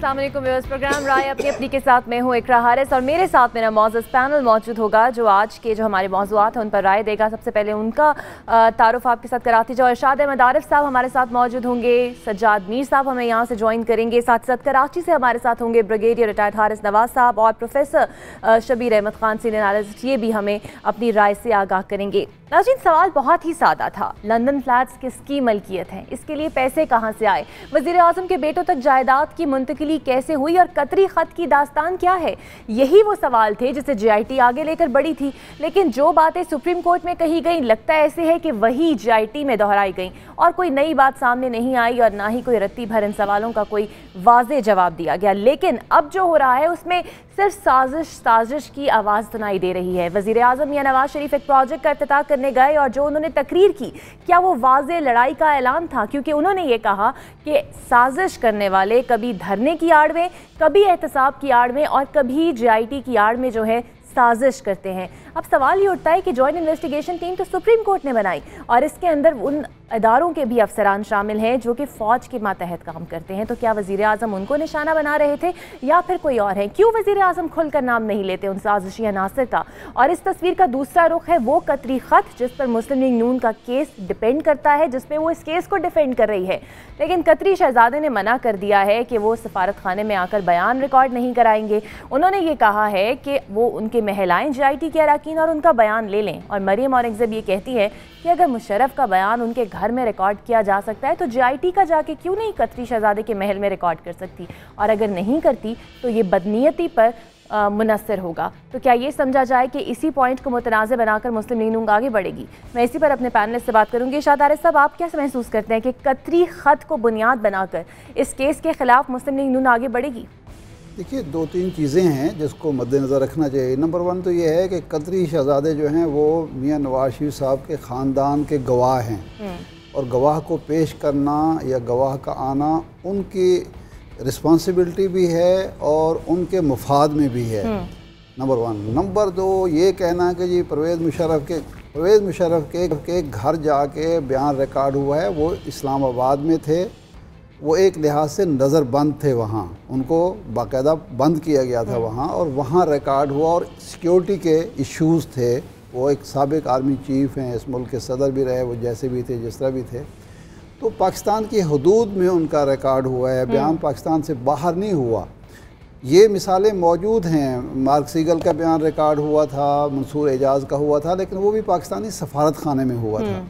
अस्सलाम वालेकुम viewers, programme राय अपनी अपनी के साथ मैं हूँ इकरा हारिस और मेरे साथ मेरा मौजूद पैनल मौजूद होगा जो आज के जो हमारे मौज़ूआत हैं उन पर राय देगा। सबसे पहले उनका तारुफ आपके साथ कराती जाओ। इरशाद अहमद आरिफ साहब हमारे साथ मौजूद होंगे, सज्जाद मीर साहब हमें यहाँ से ज्वाइन करेंगे, साथ साथ कराची से हमारे साथ होंगे ब्रिगेडियर रिटायर्ड हारिस नवाज साहब और professor Shabir Ahmed Khan senior analyst, ये भी हमें अपनी राय से आगाह करेंगे। नाज़रीन, सवाल बहुत ही सादा था, लंदन फ्लैट्स किसकी मलकियत है, इसके लिए पैसे कहाँ से आए, वज़ीर आज़म के बेटों तक जायदाद की मुंतकिली कैसे हुई और कतरी ख़त की दास्तान क्या है। यही वो सवाल थे जिसे JIT आगे लेकर बढ़ी थी, लेकिन जो बातें सुप्रीम कोर्ट में कही गई लगता ऐसे है कि वही JIT में दोहराई गई और कोई नई बात सामने नहीं आई और ना ही कोई रत्ती भर इन सवालों का कोई वाज़े जवाब दिया गया। लेकिन अब जो हो रहा है उसमें सिर्फ साजिश की आवाज़ सुनाई दे रही है। वज़ीर आज़म या नवाज शरीफ एक प्रोजेक्ट का इफ्तिताह करने गए और जो उन्होंने तकरीर की, क्या वो वाज़े लड़ाई का ऐलान था? क्योंकि उन्होंने ये कहा कि साजिश करने वाले कभी धरने की आड़ में, कभी एहतसाब की आड़ में और कभी JIT की आड़ में जो है साजिश करते हैं। अब सवाल ये उठता है कि जॉइंट इन्वेस्टिगेशन टीम तो सुप्रीम कोर्ट ने बनाई और इसके अंदर उन इदारों के भी अफसरान शामिल हैं जो कि फ़ौज के मातहत काम करते हैं, तो क्या वज़ीर आज़म उनको निशाना बना रहे थे या फिर कोई और है? क्यों वज़ीर आज़म खुलकर नाम नहीं लेते उन साजिशी अनासर का? और इस तस्वीर का दूसरा रुख है वो कतरी ख़त जिस पर मुस्लिम लीग नून का केस डिपेंड करता है, जिसमें वो इस केस को डिफेंड कर रही है, लेकिन कतरी शहजादे ने मना कर दिया है कि वो सफारत खाने में आकर बयान रिकॉर्ड नहीं कराएंगे। उन्होंने ये कहा है कि वो उनके महिलाएं JIT के अरकान और उनका बयान ले लें। और मरियम औरंगज़ेब ये कहती है कि अगर मुशर्रफ का बयान उनके घर में रिकॉर्ड किया जा सकता है तो JIT का जाके क्यों नहीं कतरी शहजादे के महल में रिकॉर्ड कर सकती, और अगर नहीं करती तो ये बदनीयती पर मुनस्सर होगा। तो क्या ये समझा जाए कि इसी पॉइंट को मुतनाज़ बनाकर मुस्लिम लीग नून आगे बढ़ेगी? मैं इसी पर अपने पैनलिस्ट से बात करूंगी। इरशाद आरिफ साहब, आप क्या महसूस करते हैं कि कतरी ख़त को बुनियाद बनाकर इस केस के खिलाफ मुस्लिम लीग नून आगे बढ़ेगी? देखिए, दो तीन चीज़ें हैं जिसको मद्देनज़र रखना चाहिए। नंबर वन तो ये है कि कतरी शहजादे जो हैं वो मियाँ नवाज शरीफ साहब के ख़ानदान के गवाह हैं और गवाह को पेश करना या गवाह का आना उनकी रिस्पॉन्सिबिलिटी भी है और उनके मुफाद में भी है, नंबर वन। नंबर दो, ये कहना कि जी परवेज़ मुशर्रफ के घर जाके बयान रिकॉर्ड हुआ है, वो इस्लामाबाद में थे, वो एक लिहाज से नज़रबंद थे, वहाँ उनको बाकायदा बंद किया गया था वहाँ, और वहाँ रिकॉर्ड हुआ और सिक्योरिटी के इश्यूज़ थे। वो एक साबिक आर्मी चीफ़ हैं, इस मुल्क के सदर भी रहे, वो जैसे भी थे जिस तरह भी थे, तो पाकिस्तान की हदूद में उनका रिकॉर्ड हुआ है, बयान पाकिस्तान से बाहर नहीं हुआ। ये मिसालें मौजूद हैं। मार्क सीगल का बयान रिकॉर्ड हुआ था, मंसूर एजाज का हुआ था, लेकिन वो भी पाकिस्तानी सफारत खाने में हुआ था।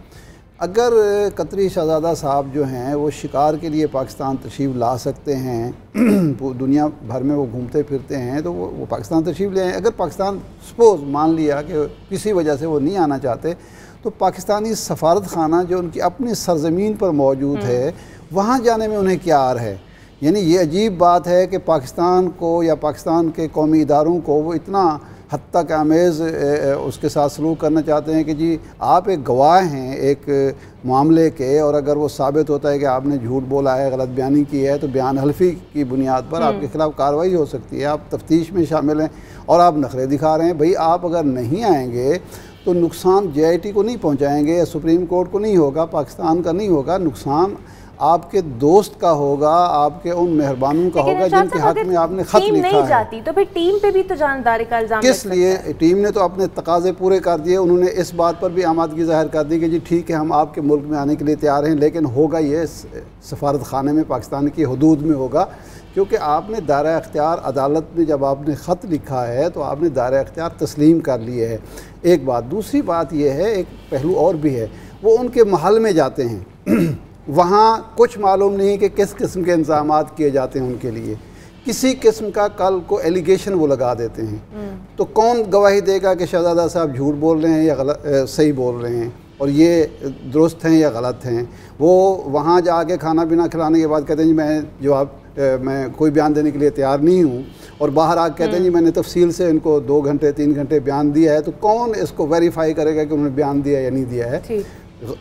अगर कतरी शहजादा साहब जो हैं वो शिकार के लिए पाकिस्तान तशरीफ़ ला सकते हैं, दुनिया भर में वो घूमते फिरते हैं, तो वो पाकिस्तान तशरीफ़ ले आए। अगर पाकिस्तान सपोज़ मान लिया कि किसी वजह से वो नहीं आना चाहते, तो पाकिस्तानी सफारत खाना जो उनकी अपनी सरज़मीन पर मौजूद है, वहाँ जाने में उन्हें क्या आर है? यानी ये अजीब बात है कि पाकिस्तान को या पाकिस्तान के कौमी इदारों को वो इतना हद तक आमेज़ उसके साथ सलूक करना चाहते हैं कि जी आप एक गवाह हैं एक मामले के, और अगर वो साबित होता है कि आपने झूठ बोला है, गलत बयानी की है, तो बयान हल्फी की बुनियाद पर आपके ख़िलाफ़ कार्रवाई हो सकती है। आप तफ्तीश में शामिल हैं और आप नखरे दिखा रहे हैं। भाई, आप अगर नहीं आएंगे तो नुकसान JIT को नहीं पहुंचाएंगे या सुप्रीम कोर्ट को नहीं होगा, पाकिस्तान का नहीं होगा, नुकसान आपके दोस्त का होगा, आपके उन मेहरबानों का होगा जिनके हक में आपने खत लिखा नहीं जाती, तो फिर टीम पे भी तो जानदारी का इल्जाम किस लिए? टीम ने तो अपने तकाजे पूरे कर दिए। उन्होंने इस बात पर भी आमादगी जाहिर कर दी कि जी ठीक है, हम आपके मुल्क में आने के लिए तैयार हैं, लेकिन होगा ये सफारत खाने में, पाकिस्तान की हदूद में होगा, क्योंकि आपने दायरा अख्तियार अदालत में जब आपने ख़त लिखा है तो आपने दायरा अख्तियार तस्लीम कर लिए है। एक बात। दूसरी बात यह है, एक पहलू और भी है, वो उनके महल में जाते हैं वहाँ कुछ मालूम नहीं कि किस किस्म के इंतजामात किए जाते हैं उनके लिए, किसी किस्म का कल को एलिगेशन वो लगा देते हैं, तो कौन गवाही देगा कि शहजादा साहब झूठ बोल रहे हैं या सही बोल रहे हैं और ये दुरुस्त हैं या गलत हैं? वो वहाँ जाके खाना पीना खिलाने के बाद कहते हैं जी मैं कोई बयान देने के लिए तैयार नहीं हूँ, और बाहर आके कहते हैं जी मैंने तफसील से इनको 2 घंटे 3 घंटे बयान दिया है, तो कौन इसको वेरीफाई करेगा कि उन्होंने बयान दिया या नहीं दिया है?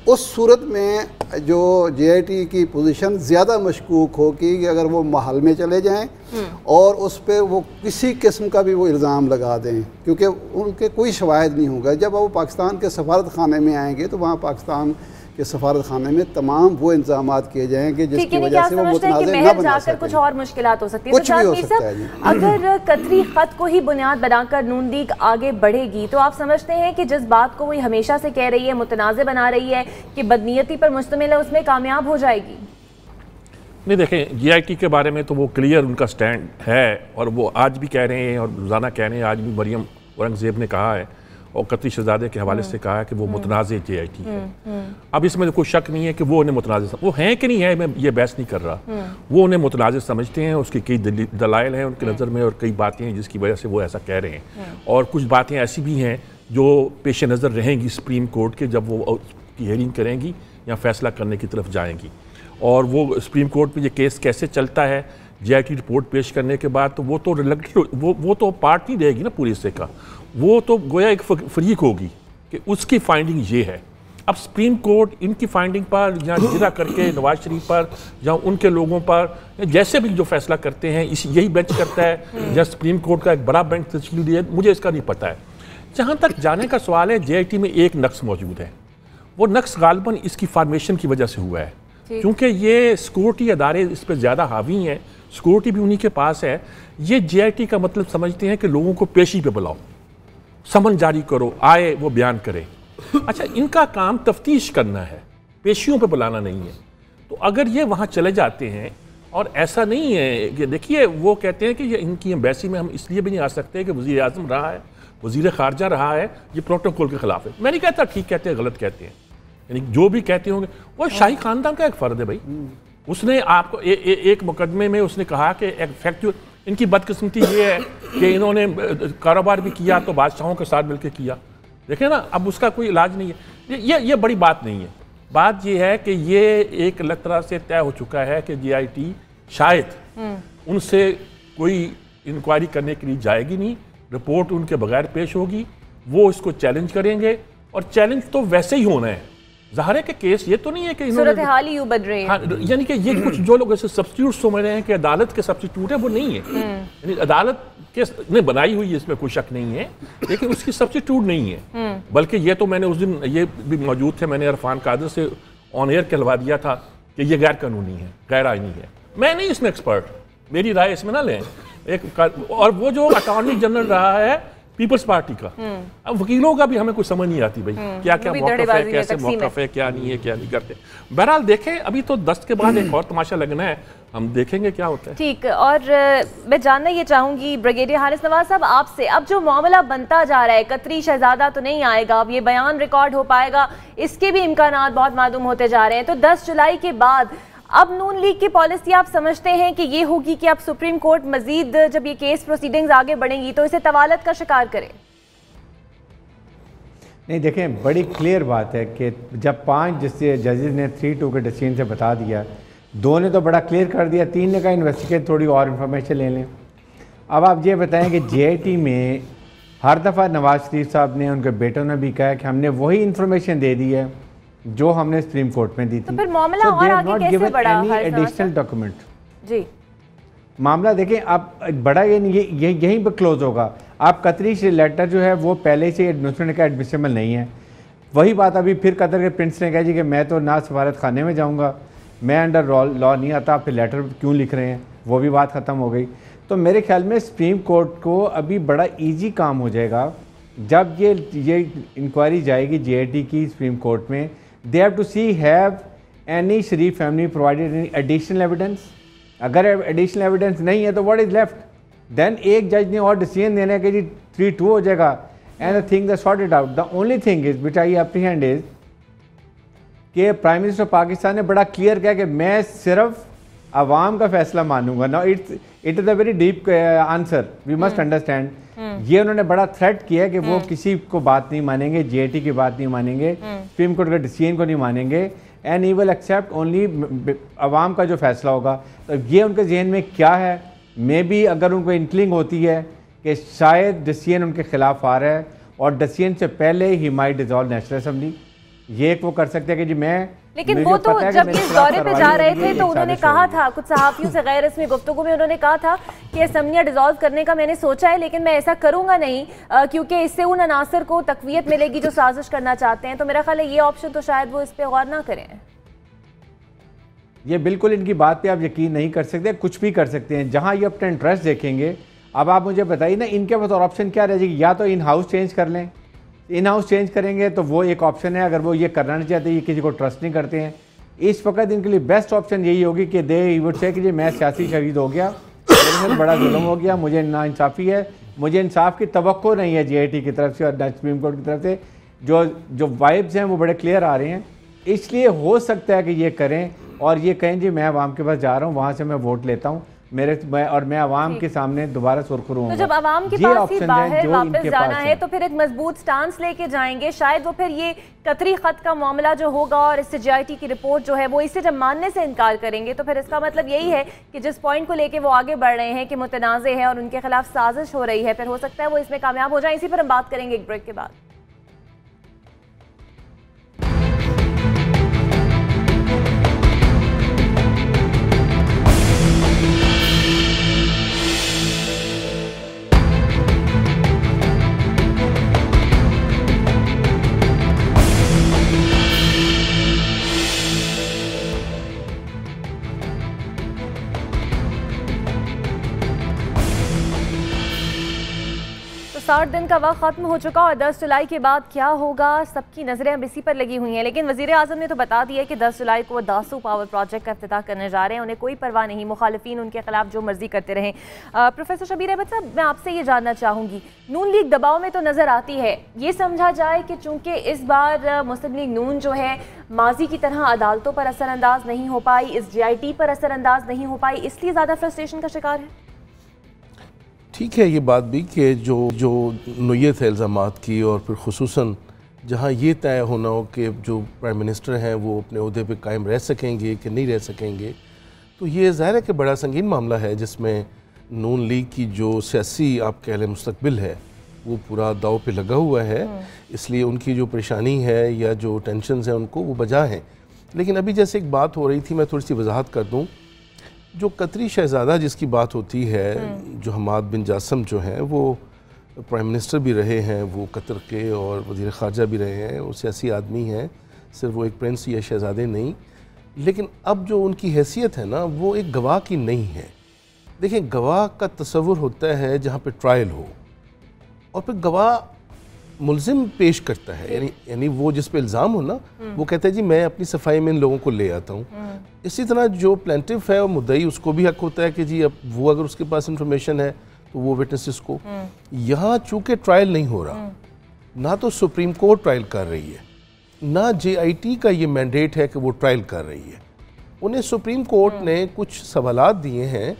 उस सूरत में जो JIT की पोजीशन ज़्यादा मशकूक हो कि अगर वो महल में चले जाएं और उस पर वो किसी किस्म का भी वो इल्ज़ाम लगा दें, क्योंकि उनके कोई शवाहिद नहीं होगा। जब वो पाकिस्तान के सफारत खाने में आएंगे तो वहाँ पाकिस्तान कि सफारत खाने में तमाम वो इंतजाम किए जाएँ कि जिसकी वजह से वो मुतनाज़ ना बना सके। कुछ और मुश्किलात हो सकती है, कुछ भी हो सकता है। अगर कतरी खत को ही बुनियाद बनाकर नून लीग आगे बढ़ेगी तो आप समझते हैं कि जिस बात को वो हमेशा से कह रही है, मुतनाज़ बना रही है कि बदनीयती पर मुश्तमिल है, उसमें कामयाब हो जाएगी? नहीं, देखें GIT के बारे में तो वो क्लियर उनका स्टैंड है और वो आज भी कह रहे हैं और रोज़ाना कह रहे हैं। आज भी मरियम औरंगज़ेब ने कहा है और कतरी शहजादे के हवाले से कहा है कि वो मुतनाज़ GIT है। अब इसमें कोई शक नहीं है कि वो उन्हें मुतनाज़, वो हैं कि नहीं है, मैं ये बहस नहीं कर रहा। वो उन्हें मुतनाज़ समझते हैं, उसकी कई दलाइल हैं उनकी नज़र में और कई बातें हैं जिसकी वजह से वो ऐसा कह रहे हैं। और कुछ बातें ऐसी भी हैं जो पेश नज़र रहेंगी सुप्रीम कोर्ट के, जब वो उसकी हियरिंग करेंगी या फैसला करने की तरफ जाएंगी। और वो सुप्रीम कोर्ट में ये केस कैसे चलता है GIT रिपोर्ट पेश करने के बाद, तो वो तो वो तो पार्ट नहीं रहेगी ना पूरे हिस्से का, वो तो गोया एक फरीक होगी कि उसकी फाइंडिंग ये है। अब सुप्रीम कोर्ट इनकी फाइंडिंग पर या जिरा करके नवाज शरीफ पर या उनके लोगों पर जैसे भी जो फैसला करते हैं यही बेंच करता है या सुप्रीम कोर्ट का एक बड़ा बेंच तश्कील दिया, मुझे इसका नहीं पता है। जहाँ तक जाने का सवाल है, GIT में एक नक्स मौजूद है। वो नक्स गालिबन इसकी फार्मेशन की वजह से हुआ है, क्योंकि ये सिक्योरिटी अदारे इस पर ज़्यादा हावी हैं, सिक्योरिटी भी उन्हीं के पास है। ये GIT का मतलब समझते हैं कि लोगों को पेशी पे बुलाओ, समन जारी करो, आए वो बयान करे। अच्छा, इनका काम तफ्तीश करना है, पेशियों पे बुलाना नहीं है। तो अगर ये वहाँ चले जाते हैं, और ऐसा नहीं है कि देखिए वो कहते हैं कि ये इनकी एम्बेसी में हम इसलिए भी नहीं आ सकते कि वज़ीर आज़म रहा है, वज़ीर ख़ारजा रहा है, ये प्रोटोकॉल के ख़िलाफ़ है। मैं नहीं कहता ठीक कहते हैं गलत कहते हैं, यानी जो भी कहते होंगे, वो शाही ख़ानदान का एक फ़र्द है भाई। उसने आपको एक मुकदमे में उसने कहा कि फैक्ट इनकी बदकिस्मती ये है कि इन्होंने कारोबार भी किया तो बादशाहों के साथ मिलकर किया। देखें ना, अब उसका कोई इलाज नहीं है। ये बड़ी बात नहीं है। बात ये है कि ये एक अलग तरह से तय हो चुका है कि GIT शायद उनसे कोई इंक्वायरी करने के लिए जाएगी नहीं, रिपोर्ट उनके बगैर पेश होगी, वो इसको चैलेंज करेंगे और चैलेंज तो वैसे ही होना है। ज़ाहिर है कि केस ये तो नहीं है कि सूरत हाल ही बन रही है। हाँ, यानी कि ये कुछ जो लोग ऐसे सब्स्टिट्यूट समझ रहे हैं कि अदालत के सब्स्टिट्यूट है, वो नहीं है। यानी अदालत के ने बनाई हुई है, इसमें कोई शक नहीं है, लेकिन उसकी सब्स्टिट्यूट नहीं है। बल्कि ये तो मैंने उस दिन ये भी मौजूद थे, मैंने इरफान कादर से ऑन एयर कहलवा दिया था कि ये गैर कानूनी है, गैर आईनी है। मैं नहीं इसमें एक्सपर्ट, मेरी राय इसमें ना लें। और वो जो अटॉर्नी जनरल रहा है पीपल्स पार्टी का, अब वकीलों का भी हमें कुछ समझ नहीं आती भाई, क्या क्या मौक़िफ़ है, कैसे मौक़िफ़ है, क्या नहीं है, क्या नहीं करते। बहरहाल देखें, अभी तो 10 के बाद एक और तमाशा लगना है, हम देखेंगे क्या होता है। ठीक, और मैं जानना ये चाहूँगी ब्रिगेडियर हारिस नवाज साहब आपसे, अब जो मामला बनता जा रहा है, कतरी शहजादा तो नहीं आएगा, अब ये बयान रिकॉर्ड हो पाएगा, इसके भी इम्कानात बहुत मालूम होते जा रहे हैं। तो 10 जुलाई के बाद अब नून लीग की पॉलिसी आप समझते हैं कि ये होगी कि अब सुप्रीम कोर्ट मजीद जब ये केस प्रोसीडिंग्स आगे बढ़ेंगी तो इसे तवालत का शिकार करे? नहीं, देखें, बड़ी क्लियर बात है कि जब 5 जजेस ने 3-2 के डिसीजन से बता दिया, 2 ने तो बड़ा क्लियर कर दिया, 3 ने कहा इन्वेस्टिगेट, थोड़ी और इन्फॉर्मेशन ले लें। अब आप ये बताएं कि GIT में हर दफ़ा नवाज शरीफ साहब ने, उनके बेटों ने भी कहा कि हमने वही इन्फॉर्मेशन दे दी है जो हमने सुप्रीम कोर्ट में दी थी। तो फिर मामला और आगे कैसे बढ़ा? एडिशनल डॉक्यूमेंट जी, मामला देखें, आप बड़ा यहीं पर क्लोज होगा। आप कतरी से लेटर जो है वो पहले से एडमिशन का एडमिशबल नहीं है। वही बात अभी फिर कतर के प्रिंस ने कहा जी कि मैं तो ना सफारत खाने में जाऊंगा, मैं अंडर लॉ नहीं आता, आप फिर लेटर क्यों लिख रहे हैं, वो भी बात ख़त्म हो गई। तो मेरे ख्याल में सुप्रीम कोर्ट को अभी बड़ा ईजी काम हो जाएगा जब ये इंक्वायरी जाएगी GIT की सुप्रीम कोर्ट में। They have to see have any Sharif family provided any additional evidence. अगर एडिशनल एविडेंस नहीं है तो व्हाट इज़ लेफ्ट? देन एक जज ने और डिसीजन देना है कि जी 3-2 हो जाएगा and the things are sorted out. The only thing is which I apprehend is कि प्राइम मिनिस्टर पाकिस्तान ने बड़ा क्लियर किया कि मैं सिर्फ आवाम का फैसला मानूंगा। Now it is a very deep answer, we must understand. ये उन्होंने बड़ा थ्रेट किया कि वो किसी को बात नहीं मानेंगे, GIT की बात नहीं मानेंगे, सुप्रीम कोर्ट के डिसीजन को नहीं मानेंगे, and he will accept only आवाम का जो फैसला होगा। तो ये उनके जहन में क्या है, मे बी अगर उनको इंक्लिंग होती है कि शायद डिसीजन उनके खिलाफ आ रहा है और डिसीजन से पहले he might dissolve national assembly, ये एक वो कर सकते हैं कि जी मैं, लेकिन वो तो जब इस दौरे पे जा रहे थे तो उन्होंने कहा था, कुछ सहाफियों से गैर रस्मी गुफ्तगू में उन्होंने कहा था कि असेंबलियां डिसॉल्व करने का मैंने सोचा है, लेकिन मैं ऐसा करूंगा नहीं क्योंकि इससे उन अनासर को तकवीयत मिलेगी जो साजिश करना चाहते हैं। तो मेरा ख्याल है ये ऑप्शन तो शायद वो इस पर गौर ना करें। ये बिल्कुल इनकी बात पे आप यकीन नहीं कर सकते, कुछ भी कर सकते हैं जहां ये अपना इंटरेस्ट देखेंगे। अब आप मुझे बताइए ना, इनके पास और ऑप्शन क्या रह जाएगी? या तो इन हाउस चेंज कर लें, इन हाउस चेंज करेंगे तो वो एक ऑप्शन है, अगर वो ये करना नहीं चाहते, ये किसी को ट्रस्ट नहीं करते हैं, इस वक्त इनके लिए बेस्ट ऑप्शन यही होगी कि दे वुड से कि जी मैं सियासी शहीद हो गया, मेरे साथ बड़ा जुल्म हो गया, मुझे नाइंसाफ़ी है, मुझे इंसाफ की तवक्को नहीं है GIT की तरफ से और सुप्रीम कोर्ट की तरफ से। जो वाइब्स हैं वो बड़े क्लियर आ रहे हैं, इसलिए हो सकता है कि ये करें और ये कहें जी मैं अवाम के पास जा रहा हूँ, वहाँ से मैं वोट लेता हूँ, मैं अवाम के सामने दोबारा सुरखरू हूँ। तो जब अवाम के पास ही बाहर वापस जाना है तो फिर एक मजबूत स्टांस लेके जाएंगे, शायद वो फिर ये कतरी खत का मामला जो होगा और इससे GIT की रिपोर्ट जो है वो इसे जब मानने से इनकार करेंगे तो फिर इसका मतलब यही है कि जिस पॉइंट को लेके वो आगे बढ़ रहे हैं कि मुतनाज़े है और उनके खिलाफ साजिश हो रही है, फिर हो सकता है वो इसमें कामयाब हो जाए। इसी पर हम बात करेंगे एक ब्रेक के बाद। तो 60 दिन का वक्त खत्म हो चुका और 10 जुलाई के बाद क्या होगा, सबकी नजरें अब इसी पर लगी हुई हैं। लेकिन वजीर आजम ने तो बता दिया कि 10 जुलाई को वो दासू पावर प्रोजेक्ट का इफ्तिताह करने जा रहे हैं, उन्हें कोई परवाह नहीं, मुखालिफिन उनके खिलाफ जो मर्जी करते रहें। प्रोफेसर शबीर अहमद साहब, मैं आपसे ये जानना चाहूँगी, नून लीग दबाव में तो नजर आती है, ये समझा जाए कि चूंकि इस बार मुस्लिम लीग नून जो है माजी की तरह अदालतों पर असरअंदाज नहीं हो पाई, इस GIT पर असरअंदाज नहीं हो पाई, इसलिए ज़्यादा फ्रस्ट्रेशन का शिकार है? ठीक है ये बात भी कि जो नोयत है इल्ज़ामात की, और फिर खुसूसन जहाँ ये तय होना हो कि जो प्राइम मिनिस्टर हैं वो अपने ओहदे पे कायम रह सकेंगे कि नहीं रह सकेंगे, तो ये ज़ाहिर है कि बड़ा संगीन मामला है जिसमें नून लीग की जो सियासी आप कह लें मुस्तकबिल है वो पूरा दाव पे लगा हुआ है। इसलिए उनकी जो परेशानी है या जो टेंशन है उनको वो बजा हैं। लेकिन अभी जैसे एक बात हो रही थी, मैं थोड़ी सी वजाहत कर दूँ। जो कतरी शहज़ादा जिसकी बात होती है, जो हमाद बिन जासम जो हैं वो प्राइम मिनिस्टर भी रहे हैं वो कतर के, और वज़ीर ख़ारजा भी रहे हैं, वो सियासी आदमी हैं, सिर्फ वो एक प्रिंस या शहज़ादे नहीं। लेकिन अब जो उनकी हैसियत है ना वो एक गवाह की नहीं है। देखिए, गवाह का तसव्वुर होता है जहाँ पे ट्रायल हो, और फिर गवाह मुल्ज़िम पेश करता है, यानी वो जिस पे इल्ज़ाम हो ना वो कहता है जी मैं अपनी सफाई में इन लोगों को ले आता हूँ। इसी तरह जो प्लेंटिफ है और मुद्दई, उसको भी हक होता है कि जी अब वो अगर उसके पास इंफॉर्मेशन है तो वो विटनेसेस को। यहाँ चूँकि ट्रायल नहीं हो रहा, ना तो सुप्रीम कोर्ट ट्रायल कर रही है, ना GIT का ये मैंडेट है कि वो ट्रायल कर रही है। उन्हें सुप्रीम कोर्ट ने कुछ सवालात दिए हैं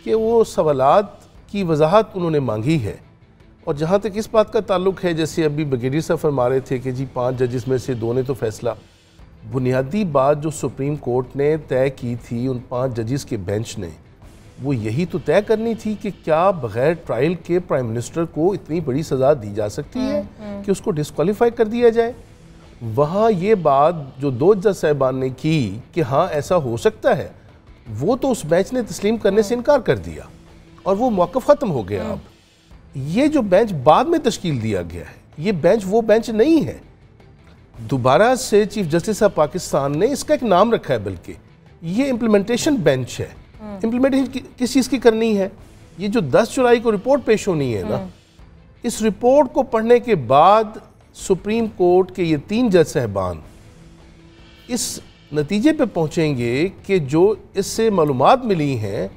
कि वो सवालात की वजाहत उन्होंने मांगी है। और जहाँ तक इस बात का ताल्लुक है, जैसे अभी ब्रिगेडियर साहब फरमा रहे थे कि जी 5 जजेस में से 2 ने तो फैसला, बुनियादी बात जो सुप्रीम कोर्ट ने तय की थी उन 5 जजेस के बेंच ने, वो यही तो तय करनी थी कि क्या बग़ैर ट्रायल के प्राइम मिनिस्टर को इतनी बड़ी सज़ा दी जा सकती है कि उसको डिस्क्वालीफाई कर दिया जाए। वहाँ ये बात जो 2 जज साहिबान ने की कि हाँ ऐसा हो सकता है, वो तो उस बेंच ने तस्लीम करने से इनकार कर दिया और वो मौक़िफ़ ख़त्म हो गया। अब ये जो बेंच बाद में तश्कील दिया गया है, ये बेंच वो बेंच नहीं है। दोबारा से चीफ जस्टिस ऑफ पाकिस्तान ने इसका एक नाम रखा है, बल्कि ये इम्प्लीमेंटेशन बेंच है। इम्प्लीमेंटेशन किस चीज़ की करनी है? ये जो 10 जुलाई को रिपोर्ट पेश होनी है ना, इस रिपोर्ट को पढ़ने के बाद सुप्रीम कोर्ट के ये 3 जज साहबान इस नतीजे पे पहुंचेंगे कि जो इससे मालूमात मिली हैं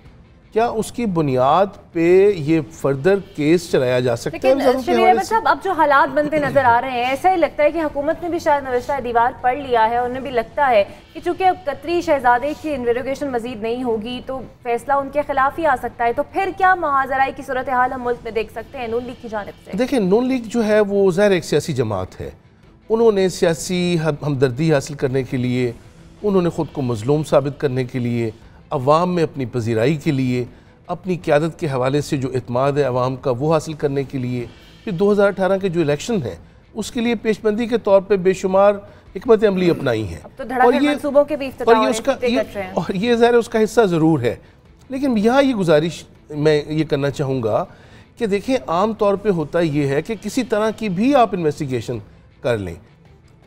क्या उसकी बुनियाद पे ये फर्दर केस चलाया जा सकता है। लेकिन शबीर अहमद साहब, अब जो हालात बनते नजर आ रहे हैं, ऐसा ही लगता है कि हुकूमत ने भी शायद नविश्ता दीवार पढ़ लिया है। उन्हें भी लगता है कि चूंकि अब कतरी शहजादे की इन्वेस्टिगेशन मजीद नहीं होगी तो फैसला उनके खिलाफ ही आ सकता है। तो फिर क्या महाजराई की सूरत हाल हम मुल्क में देख सकते हैं नून लीग की जानिब से? देखिए, नून लीग जो है वो ज़ाहिर एक सियासी जमात है। उन्होंने सियासी हमदर्दी हासिल करने के लिए, उन्होंने ख़ुद को मजलूम साबित करने के लिए, अवाम में अपनी पजीराई के लिए, अपनी क़यादत के हवाले से जो इत्माद है अवाम का वो हासिल करने के लिए, फिर 2018 के जो इलेक्शन है उसके लिए पेशबंदी के तौर पे बेशुमार हिकमत अमली अपनाई हैं। तो मंसूबों के भी और ये ज़ाहिर उसका हिस्सा ज़रूर है। लेकिन यहाँ ये गुजारिश मैं ये करना चाहूँगा कि देखिए, आम तौर पे होता ये है कि किसी तरह की भी आप इन्वेस्टिगेशन कर लें,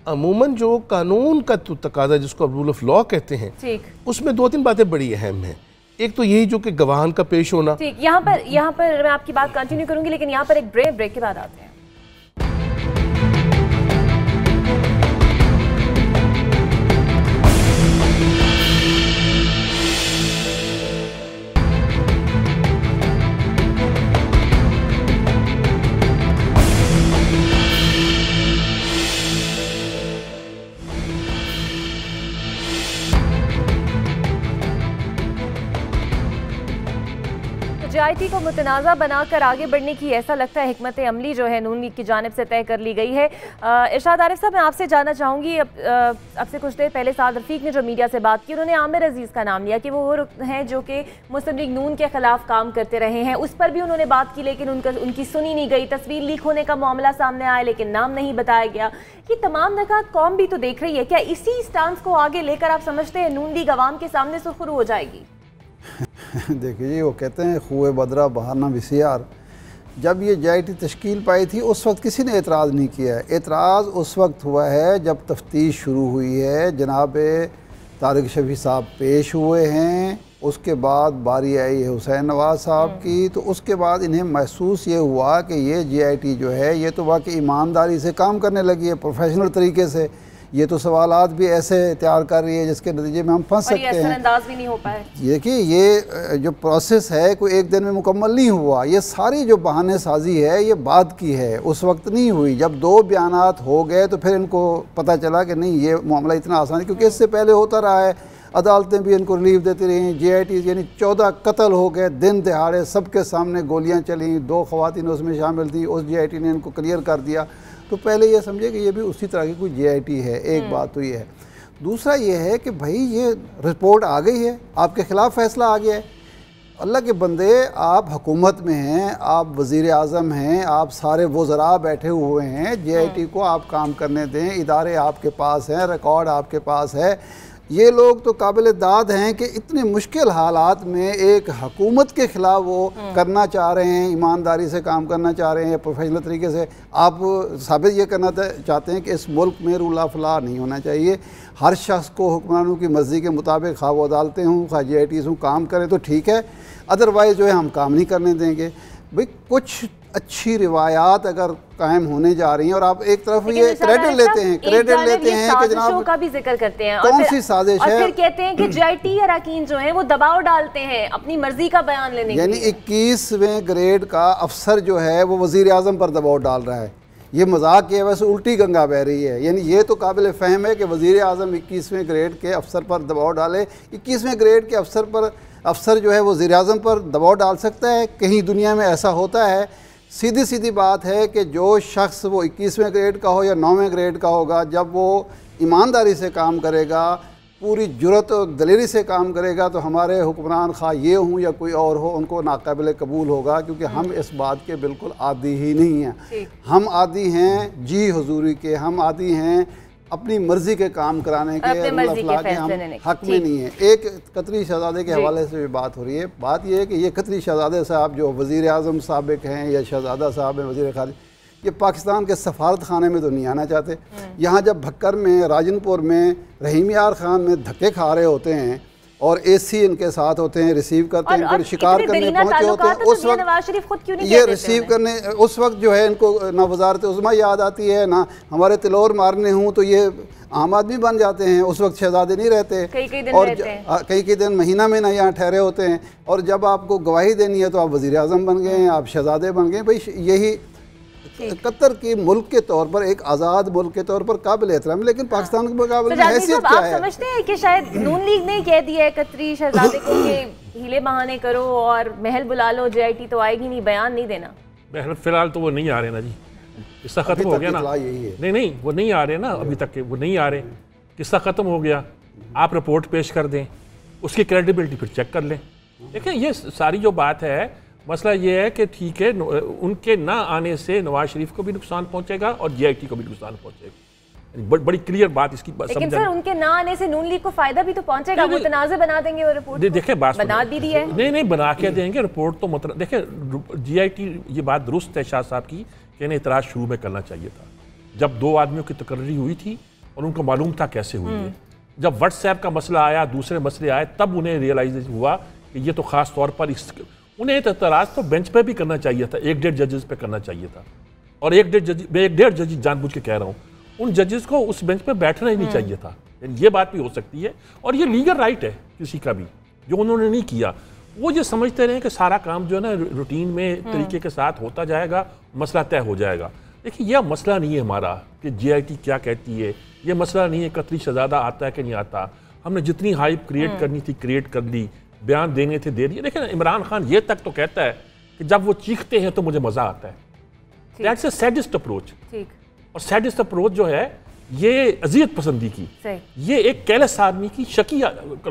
अमूमन जो कानून का तकाजा जिसको रूल ऑफ लॉ कहते हैं, उसमें 2-3 बातें बड़ी अहम हैं। एक तो यही जो कि गवाहान का पेश होना। ठीक, यहाँ पर मैं आपकी बात कंटिन्यू करूंगी, लेकिन यहाँ पर एक ब्रेक के बाद आते हैं। JIT को मुतनाज़ा बनाकर आगे बढ़ने की ऐसा लगता है हिकमत अमली जो है नून लीग की जानिब से तय कर ली गई है। इरशाद आरिफ साहब, मैं आपसे जानना चाहूँगी, अब से कुछ देर पहले साद रफ़ीक ने जो मीडिया से बात की, उन्होंने आमिर अजीज़ का नाम लिया कि वो हैं जो कि मुस्लिम लीग नून के ख़िलाफ़ काम करते रहे हैं। उस पर भी उन्होंने बात की, लेकिन उनकी सुनी नहीं गई। तस्वीर लीक होने का मामला सामने आया, लेकिन नाम नहीं बताया गया। ये तमाम नकात कौम भी तो देख रही है। क्या इसी स्टांस को आगे लेकर आप समझते हैं नून लीग अवाम के सामने सुरखरू हो जाएगी? देखिए जी, वो कहते हैं खुए बदरा बहाना विसियार। जब ये JIT तश्कील पाई थी उस वक्त किसी ने एतराज़ नहीं किया है। एतराज़ उस वक्त हुआ है जब तफ्तीश शुरू हुई है, जनाब तारिक शफी साहब पेश हुए हैं, उसके बाद बारी आई है हुसैन नवाज साहब की, तो उसके बाद इन्हें महसूस ये हुआ कि ये JIT जो है ये तो वाकई ईमानदारी से काम करने लगी है, प्रोफेशनल तरीके से। ये तो सवालात भी ऐसे तैयार कर रही है जिसके नतीजे में हम फंस सकते हैं। अंदाज भी नहीं हो पाए। देखिए, ये जो प्रोसेस है कोई एक दिन में मुकम्मल नहीं हुआ। ये सारी जो बहाने साजी है ये बाद की है, उस वक्त नहीं हुई। जब 2 बयानात हो गए तो फिर इनको पता चला कि नहीं, ये मामला इतना आसान है, क्योंकि इससे पहले होता रहा है। अदालतें भी इनको रिलीफ देती रही। JIT यानी 14 कत्ल हो गए दिन दहाड़े, सबके सामने गोलियाँ चली, 2 ख़वातीन उसमें शामिल थी, उस JIT ने इनको क्लियर कर दिया। तो पहले ये समझे कि ये भी उसी तरह की कोई JIT है। एक बात तो ये है। दूसरा ये है कि भाई ये रिपोर्ट आ गई है, आपके ख़िलाफ़ फ़ैसला आ गया है। अल्लाह के बंदे, आप हुकूमत में हैं, आप वज़ीर आज़म हैं, आप सारे वज़रा बैठे हुए हैं, JIT को आप काम करने दें। इदारे आपके पास हैं, रिकॉर्ड आपके पास है। ये लोग तो काबिल दाद हैं कि इतने मुश्किल हालात में एक हुकूमत के ख़िलाफ़ वो करना चाह रहे हैं, ईमानदारी से काम करना चाह रहे हैं, प्रोफेशनल तरीके से। आप साबित ये करना चाहते हैं कि इस मुल्क में रूल ऑफ लॉ नहीं होना चाहिए। हर शख्स को हुक्मरानों की मर्ज़ी के मुताबिक, खा वो अदालतें हों, खा JITs हों, काम करें तो ठीक है, अदरवाइज़ जो है हम काम नहीं करने देंगे। भाई कुछ अच्छी रिवायात अगर कायम होने जा रही हैं और आप एक तरफ ये क्रेडिट लेते हैं कि जनाब का भी जिक्र करते हैं, कौन सी साजिश है, और फिर कहते हैं कि JIT अरकान जो हैं वो दबाव डालते हैं अपनी मर्जी का बयान लेने के लिए। यानी 21वें ग्रेड का अफसर जो है वो वज़ीर आज़म पर दबाव डाल रहा है। ये मजाक की वजह से उल्टी गंगा बह रही है। यानी ये तो काबिल फ़हम है कि वज़ीर आज़म 21वें ग्रेड के अफसर पर दबाव डाले। 21वें ग्रेड के अफसर जो है वज़ीर आज़म पर दबाव डाल सकता है? कहीं दुनिया में ऐसा होता है? सीधी सीधी बात है कि जो शख्स वो 21वें ग्रेड का हो या 9वें ग्रेड का होगा, जब वो ईमानदारी से काम करेगा, पूरी जुर्रत और दलेरी से काम करेगा, तो हमारे हुक्मरान खा ये हों या कोई और हो, उनको नाकाबिल कबूल होगा। क्योंकि हम इस बात के बिल्कुल आदी ही नहीं हैं। हम आदी हैं जी हुजूरी के, हम आदी हैं अपनी मर्जी के काम कराने के, हम हक में नहीं है। एक कतरी शहजादे के हवाले से भी बात हो रही है। बात यह है कि ये कतरी शहजादे साहब जो वज़ीर आज़म साबिक हैं या शहजादा साहब हैं, वज़ीर ख़ारिज, ये पाकिस्तान के सफारत खाने में तो नहीं आना चाहते। यहाँ जब भक्कर में, राजनपुर में, रहीम यार खान में धक्के खा रहे होते हैं और AC इनके साथ होते हैं, रिसीव करते हैं, इनको शिकार करने पहुँचे होते हैं, उस वक्त ये रिसीव करने, उस वक्त जो है इनको ना वजारत उज़्मा याद आती है, ना हमारे तिलोर मारने हूँ तो ये आम आदमी बन जाते हैं। उस वक्त शहजादे नहीं रहते, और कई दिन महीना में ना यहाँ ठहरे होते हैं। और जब आपको गवाही देनी है तो आप वज़ीर आज़म बन गए हैं, आप शहजादे बन गए। भाई यही कतर के मुल्क के तौर पर, एक आज़ाद मुल्क के तौर पर काबिल एहतराम, लेकिन पाकिस्तान के मुकाबले में हैसियत क्या है? आप समझते हैं कि शायद नून लीग ने कह दिया है कतरी शहजादे को कि हीले बहाने करो और महल बुला लो, JIT तो आएगी नहीं, बयान नहीं देना? महल फिलहाल तो वो नहीं आ रहे ना जी, किस्सा खत्म हो गया ना। नहीं वो नहीं आ रहे ना, अभी तक के वो नहीं आ रहे, किस्सा खत्म हो गया। आप रिपोर्ट पेश कर दें, उसकी क्रेडिबिलिटी फिर चेक कर लें। देखें, ये सारी जो बात है, मसला ये है कि ठीक है, उनके ना आने से नवाज शरीफ को भी नुकसान पहुंचेगा और JIT को भी नुकसान पहुंचेगा। बड़ी क्लियर बात इसकी लेकिन सर उनके ना आने से नून लीग को फायदा भी तो पहुंचेगा, वो तनाज़े बना देंगे वो रिपोर्ट। देखिए बात बना भी दी है, नहीं बना के देंगे रिपोर्ट तो मतलब देखिए GIT ये बात दुरुस्त है शाह साहब की कि इन्हें इतराज़ शुरू में करना चाहिए था, जब 2 आदमियों की तकर्री हुई थी और उनको मालूम था कैसे हुई है। जब व्हाट्सएप का मसला आया, दूसरे मसले आए, तब उन्हें रियलाइज हुआ कि ये तो खास तौर पर उन्हें इतराज़ तो बेंच पे भी करना चाहिए था, 1-1.5 जजेस पे करना चाहिए था। और 1.5 जज जानबूझ के कह रहा हूँ, उन जजेस को उस बेंच पे बैठना ही नहीं चाहिए था। ये बात भी हो सकती है और ये लीगल राइट है किसी का भी, जो उन्होंने नहीं किया। वो ये समझते रहे कि सारा काम जो है ना रूटीन में तरीके के साथ होता जाएगा, मसला तय हो जाएगा। देखिए यह मसला नहीं है हमारा कि GIT क्या कहती है, ये मसला नहीं है कतरी शहजादा आता है कि नहीं आता। हमने जितनी हाइप क्रिएट करनी थी क्रिएट कर ली, बयान देने थे दे दिए। देखिए इमरान खान ये तक तो कहता है कि जब वो चीखते हैं तो मुझे मजा आता है। That's a sadist approach. और सैडिस्ट अप्रोच जो है ये अजियत पसंदी की, ये एक कैलस आदमी की, शकी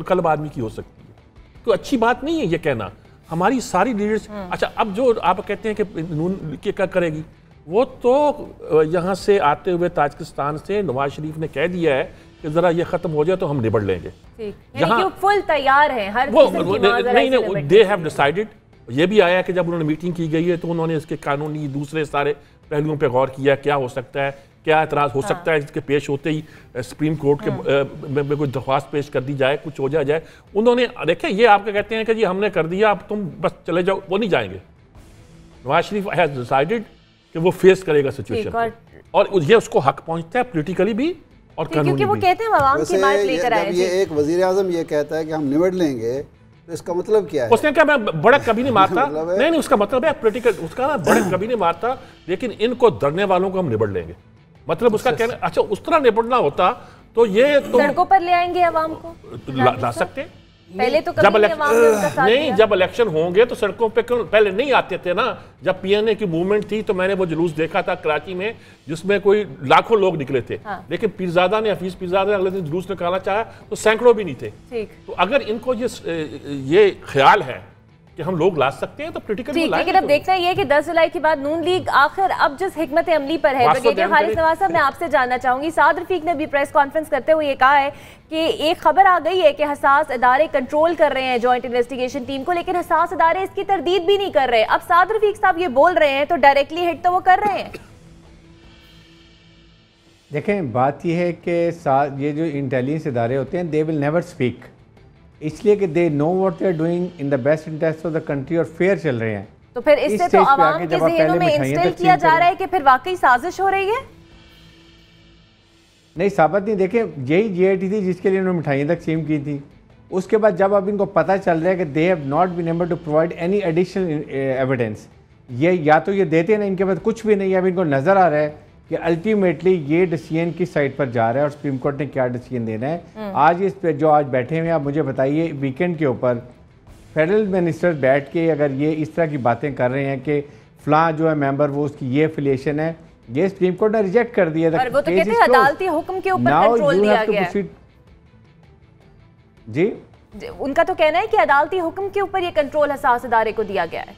कल्ब आदमी की हो सकती है। तो अच्छी बात नहीं है ये कहना। हमारी सारी लीडर्स, अच्छा अब जो आप कहते हैं कि नून क्या करेगी, वो तो यहाँ से आते हुए ताजिकिस्तान से नवाज शरीफ ने कह दिया है कि जरा ये खत्म हो जाए तो हम निबड़ लेंगे। यहाँ फुल तैयार हैं हर नहीं, दे हैव डिसाइडेड। ये भी आया कि जब उन्होंने मीटिंग की गई है तो उन्होंने इसके कानूनी दूसरे सारे पहलुओं पे गौर किया, क्या हो सकता है, क्या एतराज़ हो सकता है। इसके पेश होते ही सुप्रीम कोर्ट के में कोई दरख्वास्त पेश कर दी जाए, कुछ हो जाए। उन्होंने देखिए ये आपके कहते हैं कि जी हमने कर दिया अब तुम बस चले जाओ, वो नहीं जाएंगे। नवाज शरीफ हैज डिसाइडेड कि वो फेस करेगा सिचुएशन और ये उसको हक पहुंचता है पॉलिटिकली भी और कानूनी भी। वो कहते हैं आवाम की बात लेकर आए। ये एक वजीर आज़म ये कहता है कि हम निबड़ लेंगे, तो इसका मतलब क्या है? उसने कहा मैं बड़क कभी नहीं मारता। नहीं, उसका मतलब है पॉलिटिकल, उसका ना बड़क कभी नहीं मारता, लेकिन इनको डरने वालों को हम निबड़ लेंगे। मतलब उसका कहना, अच्छा उस तरह निबड़ना होता तो ये तो सड़कों पर ले आएंगे आवाम को, ला सकते। पहले तो कभी नहीं, जब इलेक्शन होंगे तो सड़कों पे क्यों पहले नहीं आते थे ना। जब PNA की मूवमेंट थी तो मैंने वो जुलूस देखा था कराची में, जिसमें कोई लाखों लोग निकले थे। लेकिन पीरजादा ने, हफीज पीरजादा ने अगले दिन जुलूस निकालना चाहा तो सैकड़ों भी नहीं थे। तो अगर इनको ये ख्याल है कि हम लोग ला सकते हैं तो पॉलिटिकली ठीक, लेकिन अब देखना ये है कि 10 जुलाई के बाद नून लीग आखिर अब जिस हिकमत अमली पर है। ब्रिगेडियर हारिस नवाज साहब, मैं आपसे जानना चाहूंगी, साद रफीक ने भी प्रेस कॉन्फ्रेंस करते हुए ये कहा है कि एक खबर आ गई है कि हसास इदारे कंट्रोल कर रहे हैं जॉइंट इन्वेस्टिगेशन टीम को, लेकिन हसास इदारे इसकी तरदीद भी नहीं कर रहे। अब साद रफीक साहब ये बोल रहे हैं तो डायरेक्टली हिट तो वो कर रहे हैं। देखें बात यह है कि ये जो इंटेलिजेंस इदारे होते हैं दे विल नेवर स्पीक, इसलिए कि they know what they are doing in the best interest of the country और फेयर चल रहे हैं। तो फिर इससे तो आवाम के ज़हनों में इंस्टिल किया जा रहा है कि फिर वाकई साजिश हो रही है। नहीं, साबित नहीं। देखें यही GIT थी जिसके लिए उन्होंने मिठाइयाँ तकसीम की थी। उसके बाद जब अब इनको पता चल रहा है कि they have not been able to provide any additional evidence, ये या तो ये देते ना, इनके पास कुछ भी नहीं है। अब इनको नज़र आ रहा है कि अल्टीमेटली ये डिसीजन की साइड पर जा रहा है और सुप्रीम कोर्ट ने क्या डिसीजन देना है। आज इस पे जो आज बैठे हुए हैं, आप मुझे बताइए वीकेंड के ऊपर फेडरल मिनिस्टर बैठ के अगर ये इस तरह की बातें कर रहे हैं कि फलां जो है मेंबर वो उसकी ये एफिलिएशन है, ये सुप्रीम कोर्ट ने रिजेक्ट कर दिया था। वो तो कहते हैं अदालती हुक्म के ऊपर कंट्रोल दिया गया है। जी, उनका तो कहना है कि अदालती हुक्म के ऊपर ये कंट्रोल हसास इदारे को दिया गया है।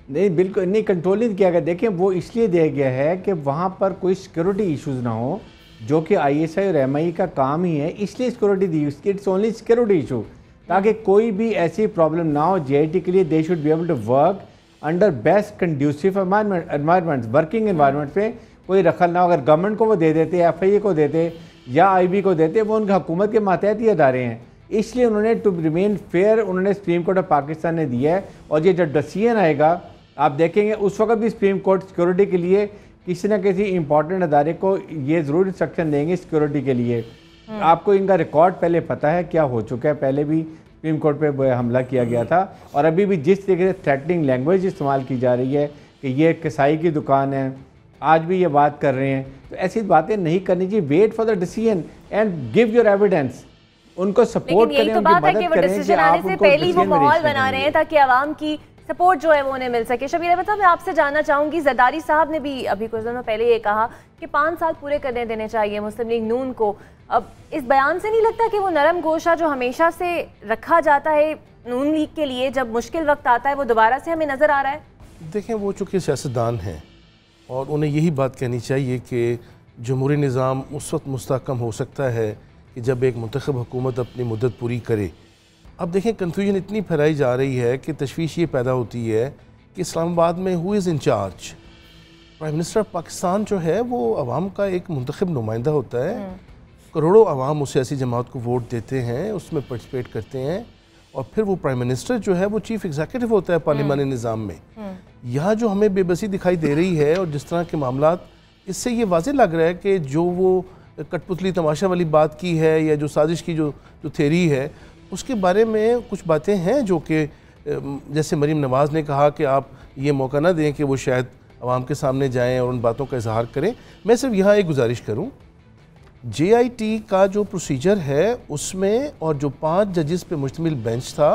नहीं, बिल्कुल नहीं, कंट्रोल नहीं किया गया। देखें वो इसलिए दिया गया है कि वहाँ पर कोई सिक्योरिटी इश्यूज ना हो, जो कि ISI और MI का काम ही है, इसलिए security the. It's only security issue, ताकि कोई भी ऐसी प्रॉब्लम ना हो। GIT के लिए they should be able to work under best conducive environment, working environment पे कोई रखल ना हो। अगर गवर्नमेंट को वो दे देते, FIA को देते या IB को देते, वो उनकी हुकूमत के मातहती अदारे हैं। इसलिए उन्होंने टू रिमेन फेयर उन्होंने सुप्रीम कोर्ट ऑफ पाकिस्तान ने दिया है। और ये जब डिसीजन आएगा आप देखेंगे उस वक्त भी सुप्रीम कोर्ट सिक्योरिटी के लिए किसी न किसी इंपॉर्टेंट अदारे को ये ज़रूर इंस्ट्रक्शन देंगे सिक्योरिटी के लिए। आपको इनका रिकॉर्ड पहले पता है क्या हो चुका है। पहले भी सुप्रीम कोर्ट पे हमला किया गया था और अभी भी जिस तरीके से थ्रेटनिंग लैंग्वेज इस्तेमाल की जा रही है कि ये कसाई की दुकान है, आज भी ये बात कर रहे हैं, तो ऐसी बातें नहीं करनी चाहिए। Wait for the decision and give your evidence, उनको सपोर्ट करें, उनकी मदद करें कि आप उनको पहले वो माहौल बना रहे हैं ताकि आवाम की सपोर्ट जो है वो उन्हें मिल सके। शबीर अहमद साहब, मैं आपसे जानना चाहूँगी, जरदारी साहब ने भी अभी कुछ दिनों पहले ये कहा कि 5 साल पूरे करने देने चाहिए मुस्लिम लीग नून को। अब इस बयान से नहीं लगता कि वो नरम गोशा जो हमेशा से रखा जाता है नून लीग के लिए जब मुश्किल वक्त आता है वो दोबारा से हमें नज़र आ रहा है? देखें वो चूँकि सियासतदान हैं और उन्हें यही बात कहनी चाहिए कि जमहूरी निज़ाम उस वक्त मुस्तहकम हो सकता है कि जब एक मुंतखब हुकूमत अपनी मुद्दत पूरी करे। अब देखें कन्फ्यूजन इतनी फैलाई जा रही है कि तशवीश ये पैदा होती है कि इस्लामाबाद में who is in charge. Prime minister of Pakistan जो है वो अवाम का एक मुंतखब नुमाइंदा होता है, करोड़ों अवाम उस सियासी जमात को वोट देते हैं, उसमें पार्टिसिपेट करते हैं और फिर वो प्राइम मिनिस्टर जो है वो चीफ एग्जीक्यूटिव होता है पार्लिमानी निज़ाम में। यहाँ जो हमें बेबसी दिखाई दे रही है और जिस तरह के मामलात, इससे ये वाज़ेह लग रहा है कि जो वो कठपुतली तमाशा वाली बात की है या जो साजिश की जो थेरी है उसके बारे में कुछ बातें हैं जो कि जैसे मरीम नवाज़ ने कहा कि आप ये मौका ना दें कि वो शायद आवाम के सामने जाएं और उन बातों का इजहार करें। मैं सिर्फ यहाँ एक गुजारिश करूँ, JIT का जो प्रोसीजर है उसमें और जो 5 जजेस पे मुश्तमिल बेंच था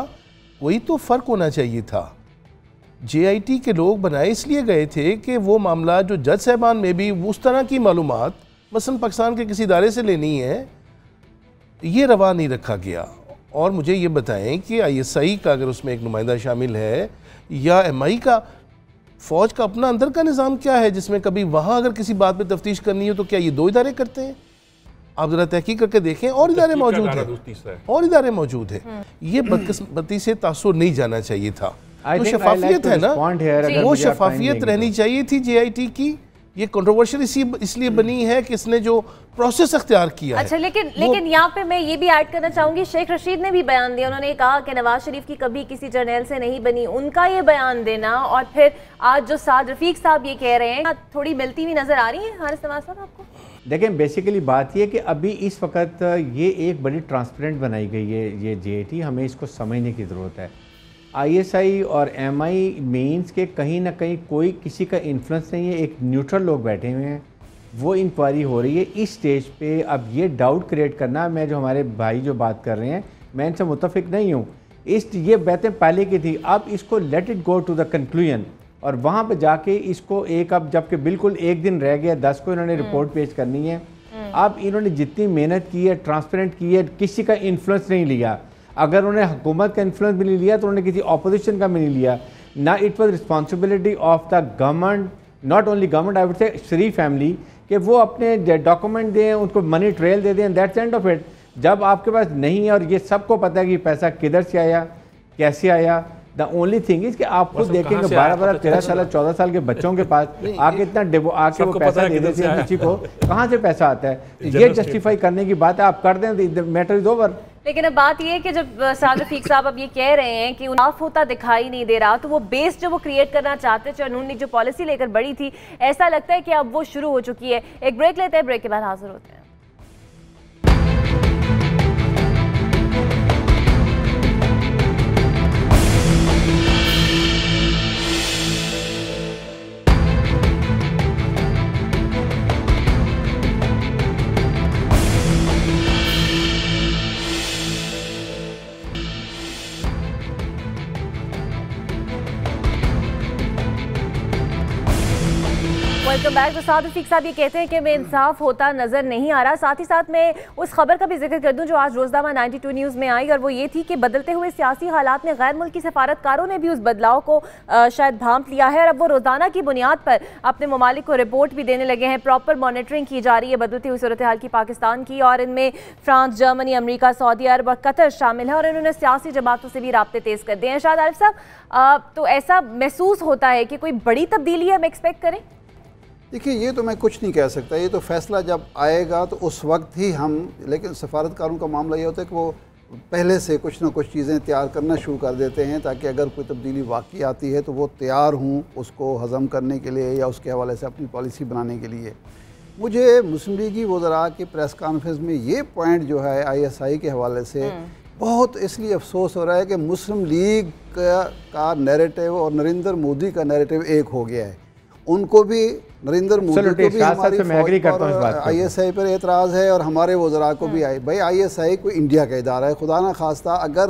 कोई तो फ़र्क होना चाहिए था। JIT के लोग बनाए इसलिए गए थे कि वो मामला जो जज साहबान में भी उस तरह की मालूमात मसलन पाकिस्तान के किसी इदारे से लेनी है, ये रवा नहीं रखा गया। और मुझे ये बताएं कि ISI का अगर उसमें एक नुमाइंदा शामिल है या MI का, फ़ौज का अपना अंदर का निज़ाम क्या है जिसमें कभी वहाँ अगर किसी बात पे तफ्तीश करनी हो तो क्या ये 2 इदारे करते हैं? आप ज़रा तहकीक करके देखें। और इदारे मौजूद हैं, और इदारे मौजूद हैं। ये बदकिस्मती से तासुर नहीं जाना चाहिए था। तो शफाफियत है ना, वो शफाफियत रहनी चाहिए थी JIT की। ये कंट्रोवर्शियल इसलिए बनी है कि इसने जो प्रोसेस अख्तियार किया अच्छा है। लेकिन यहाँ पे मैं ये भी ऐड करना चाहूंगी, शेख रशीद ने भी बयान दिया, उन्होंने कहा कि नवाज शरीफ की कभी किसी जर्नैल से नहीं बनी। उनका ये बयान देना और फिर आज जो साद रफीक साहब ये कह रहे हैं, थोड़ी मिलती हुई नजर आ रही है हारिस नवाज साहब आपको? देखें बेसिकली बात ये कि अभी इस वक्त ये एक बड़ी ट्रांसपेरेंट बनाई गई है ये JIT, हमें इसको समझने की ज़रूरत है। ISI और MI मीन्स के कहीं ना कहीं कोई किसी का इन्फ्लुएंस नहीं है, एक न्यूट्रल लोग बैठे हुए हैं, वो इंक्वायरी हो रही है इस स्टेज पे। अब ये डाउट क्रिएट करना, मैं जो हमारे भाई जो बात कर रहे हैं मैं इनसे मुतफिक नहीं हूँ, ये बातें पहले की थी। अब इसको let it go to the conclusion और वहाँ पे जाके इसको एक, अब जबकि बिल्कुल एक दिन रह गया, 10 को इन्होंने रिपोर्ट पेश करनी है। अब इन्होंने जितनी मेहनत की है, ट्रांसपेरेंट की है, किसी का इन्फ्लुएंस नहीं लिया। अगर उन्हें हुकूमत का इन्फ्लुएंस भी नहीं लिया तो उन्होंने किसी ऑपोजिशन का भी नहीं लिया ना। It was responsibility of the government, not only government, I would say Sharif family, कि वो अपने डॉक्यूमेंट दें, उनको मनी ट्रेल दे दें, दैट्स एंड ऑफ इट। जब आपके पास नहीं है और ये सबको पता है कि पैसा किधर से आया, कैसे आया, द ओनली थिंग इज कि आप खुद देखेंगे 12, 13 साल, 14 साल के बच्चों के पास आके इतना आके वो पैसा दे देते हैं किसी को, कहाँ से पैसा आता है? ये जस्टिफाई करने की बात है, आप कर दें, मैटर इज ओवर। लेकिन अब बात ये है कि जब साद रफीक साहब अब ये कह रहे हैं कि साफ होता दिखाई नहीं दे रहा, तो वो बेस जो वो क्रिएट करना चाहते थे, उन्होंने जो पॉलिसी लेकर बढ़ी थी, ऐसा लगता है कि अब वो शुरू हो चुकी है। एक ब्रेक लेते हैं, ब्रेक के बाद हाजिर होते हैं। Welcome back. तो साद रफीक साहब ये कहते हैं कि बेइंसाफ होता नजर नहीं आ रहा। साथ ही साथ मैं उस खबर का भी जिक्र कर दूं जो आज रोजनामा 92 न्यूज़ में आई, और वो ये थी कि बदलते हुए सियासी हालात में गैर मुल्की सफारतकारों ने भी उस बदलाव को शायद भांप लिया है और अब वो रोजाना की बुनियाद पर अपने ममालिक को रिपोर्ट भी देने लगे हैं। प्रॉपर मॉनिटरिंग की जा रही है बदलती हुई सूरत हाल की पाकिस्तान की, और इनमें फ्रांस, जर्मनी, अमरीका, सऊदी अरब और कतर शामिल है, और इन्होंने सियासी जमातों से भी राब्ते तेज कर दिए हैं। शायद आरिफ साहब, तो ऐसा महसूस होता है कि कोई बड़ी तब्दीली हम एक्सपेक्ट करें? देखिए, ये तो मैं कुछ नहीं कह सकता, ये तो फैसला जब आएगा तो उस वक्त ही हम, लेकिन सफारतकारों का मामला ये होता है कि वो पहले से कुछ ना कुछ चीज़ें तैयार करना शुरू कर देते हैं ताकि अगर कोई तब्दीली वाकई आती है तो वो तैयार हों उसको हज़म करने के लिए या उसके हवाले से अपनी पॉलिसी बनाने के लिए। मुझे मुस्लिम लीगी वज़रा की प्रेस कॉन्फ्रेंस में ये पॉइंट जो है ISI के हवाले से बहुत इसलिए अफसोस हो रहा है कि मुस्लिम लीग का नैरेटिव और नरेंद्र मोदी का नैरेटिव एक हो गया है। उनको भी, नरेंद्र मोदी को भी हमारी ISI पर एतराज़ है और हमारे वज़रा को भी भाई ISI कोई इंडिया का इदारा है। खुदा ना खास्ता अगर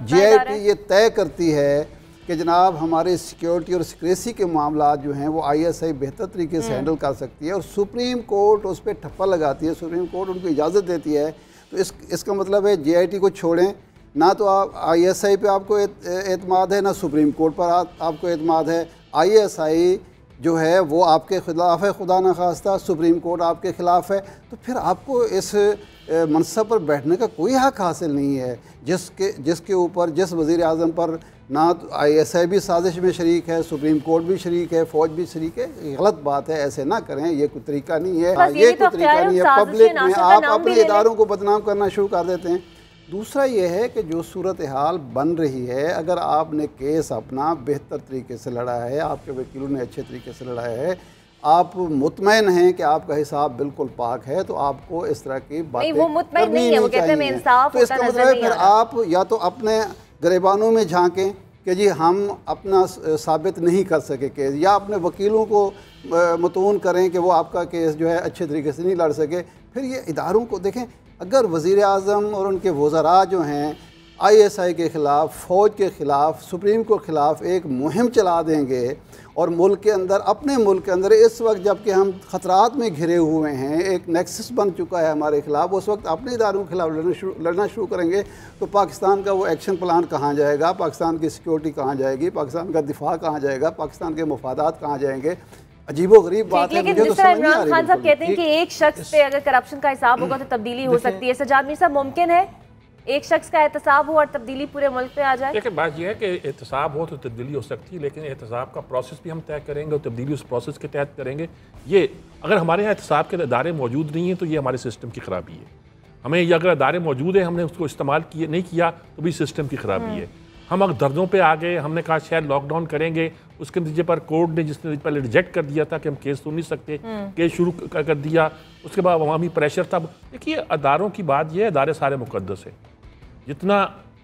JIT ये तय करती है कि जनाब हमारे सिक्योरिटी और सिक्रेसी के मामला जो हैं वो ISI बेहतर तरीके से हैंडल कर सकती है और सुप्रीम कोर्ट उस पर ठप्पा लगाती है, सुप्रीम कोर्ट उनको इजाज़त देती है, तो इसका मतलब है JIT को छोड़ें ना, तो आप ISI पे आपको एतमाद है ना सुप्रीम कोर्ट पर आपको एतमाद है। ISI जो है वो आपके खिलाफ है, खुदा न खास्ता सुप्रीम कोर्ट आपके खिलाफ है, तो फिर आपको इस मनसब पर बैठने का कोई हक हासिल नहीं है। जिसके ऊपर जिस वज़ीर आज़म पर ना ISI भी साजिश में शरीक है, सुप्रीम कोर्ट भी शरीक है, फ़ौज भी शरीक है, ये गलत बात है, ऐसे ना करें, ये कोई तरीका नहीं है। ये कोई तरीका नहीं है। पब्लिक में आप अपने इदारों को बदनाम करना शुरू कर देते हैं। दूसरा ये है कि जो सूरत हाल बन रही है, अगर आपने केस अपना बेहतर तरीके से लड़ा है, आपके वकीलों ने अच्छे तरीके से लड़ा है, आप मुतमैन हैं कि आपका हिसाब बिल्कुल पाक है, तो आपको इस तरह की बातें वो मुतमैन नहीं है, वो कहते हैं इंसाफ तो इसका मतलब है फिर आप या तो अपने गिरेबानों में झांकें कि जी हम अपना साबित नहीं कर सके केस, या अपने वकीलों को मतून करें कि वो आपका केस जो है अच्छे तरीके से नहीं लड़ सके। फिर ये इदारों को देखें, अगर वज़ीर आज़म और उनके वज़रा जो हैं ISI के ख़िलाफ़, फ़ौज के ख़िलाफ़, सुप्रीम कोर्ट के ख़िलाफ़ एक मुहिम चला देंगे और मुल्क के अंदर, अपने मुल्क के अंदर इस वक्त जबकि हम ख़तरात में घिरे हुए हैं, एक नेक्सस बन चुका है हमारे ख़िलाफ़, उस वक्त अपने इदारों के ख़िलाफ़ लड़ना शुरू करेंगे तो पाकिस्तान का वो एक्शन प्लान कहाँ जाएगा, पाकिस्तान की सिक्योरिटी कहाँ जाएगी, पाकिस्तान का दिफा कहाँ जाएगा, पाकिस्तान के मफादात कहाँ जाएंगे। अजीबोगरीब बात है। लेकिन जिस तरह इमरान खान साहब कहते हैं कि एक शख्स पे अगर करप्शन का हिसाब होगा तो तब्दीली हो सकती है, सज्जाद मीर साहब मुमकिन है एक शख्स का एहतसाब हो और तब्दीली पूरे मुल्क पे आ जाए? देखिए बात यह है कि एहतसाब हो तो तब्दीली हो सकती है, लेकिन एहतसाब का प्रोसेस भी हम तय करेंगे और तब्दीली उस प्रोसेस के तहत करेंगे। ये अगर हमारे यहाँ एहतसाब के इदारे मौजूद नहीं हैं तो ये हमारे सिस्टम की ख़राबी है। हमें ये अगर इदारे मौजूद हैं, हमने उसको इस्तेमाल नहीं किया तो भी सिस्टम की ख़राबी है। हम अगर दर्दों पे आ गए, हमने कहा शायद लॉकडाउन करेंगे, उसके नतीजे पर कोर्ट ने जिसने पहले रिजेक्ट कर दिया था कि हम केस सुन नहीं सकते, केस शुरू कर दिया, उसके बाद अवामी प्रेशर था। देखिए अदारों की बात यह है, अदारे सारे मुकद्दस है जितना,